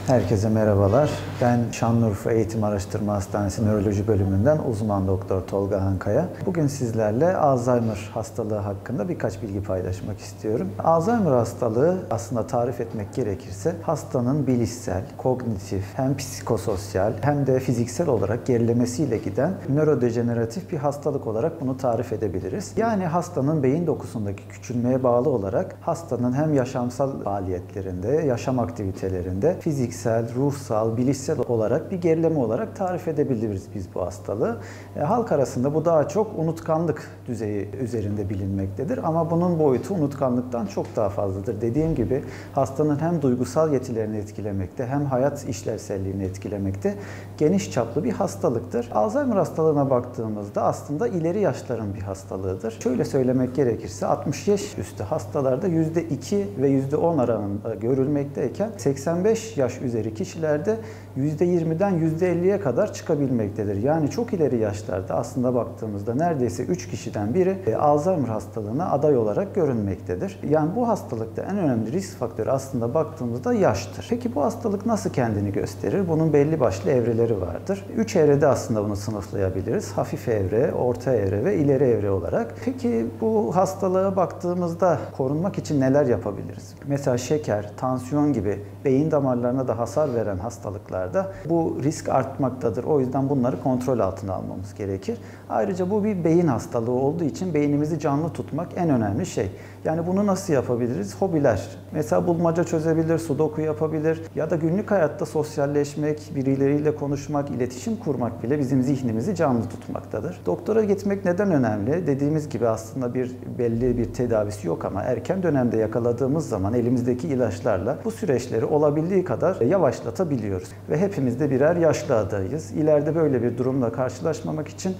Herkese merhabalar. Ben Şanlıurfa Eğitim Araştırma Hastanesi Nöroloji Bölümünden uzman doktor Tolga Hankaya. Bugün sizlerle Alzheimer hastalığı hakkında birkaç bilgi paylaşmak istiyorum. Alzheimer hastalığı aslında tarif etmek gerekirse hastanın bilişsel, kognitif, hem psikososyal hem de fiziksel olarak gerilemesiyle giden nörodejeneratif bir hastalık olarak bunu tarif edebiliriz. Yani hastanın beyin dokusundaki küçülmeye bağlı olarak hastanın hem yaşamsal faaliyetlerinde, yaşam aktivitelerinde fiziksel, ruhsal, bilişsel olarak bir gerileme olarak tarif edebiliriz biz bu hastalığı. Halk arasında bu daha çok unutkanlık düzeyi üzerinde bilinmektedir ama bunun boyutu unutkanlıktan çok daha fazladır. Dediğim gibi hastanın hem duygusal yetilerini etkilemekte hem hayat işlevselliğini etkilemekte geniş çaplı bir hastalıktır. Alzheimer hastalığına baktığımızda aslında ileri yaşların bir hastalığıdır. Şöyle söylemek gerekirse 60 yaş üstü hastalarda %2 ve %10 aralığında görülmekteyken 85 yaş üzeri kişilerde %20'den %50'ye kadar çıkabilmektedir. Yani çok ileri yaşlarda aslında baktığımızda neredeyse 3 kişiden biri Alzheimer hastalığına aday olarak görünmektedir. Yani bu hastalıkta en önemli risk faktörü aslında baktığımızda yaştır. Peki bu hastalık nasıl kendini gösterir? Bunun belli başlı evreleri vardır. 3 evrede aslında bunu sınıflayabiliriz. Hafif evre, orta evre ve ileri evre olarak. Peki bu hastalığa baktığımızda korunmak için neler yapabiliriz? Mesela şeker, tansiyon gibi beyin damarlarına da hasar veren hastalıklarda bu risk artmaktadır. O yüzden bunları kontrol altına almamız gerekir. Ayrıca bu bir beyin hastalığı olduğu için beynimizi canlı tutmak en önemli şey. Yani bunu nasıl yapabiliriz? Hobiler. Mesela bulmaca çözebilir, sudoku yapabilir ya da günlük hayatta sosyalleşmek, birileriyle konuşmak, iletişim kurmak bile bizim zihnimizi canlı tutmaktadır. Doktora gitmek neden önemli? Dediğimiz gibi aslında belli bir tedavisi yok ama erken dönemde yakaladığımız zaman elimizdeki ilaçlarla bu süreçleri olabildiği kadar yavaşlatabiliyoruz. Ve hepimiz de birer yaşlı adayız. İleride böyle bir durumla karşılaşmamak için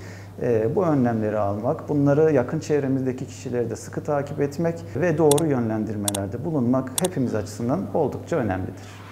bu önlemleri almak, bunları yakın çevremizdeki kişileri de sıkı takip etmek ve doğru yönlendirmelerde bulunmak hepimiz açısından oldukça önemlidir.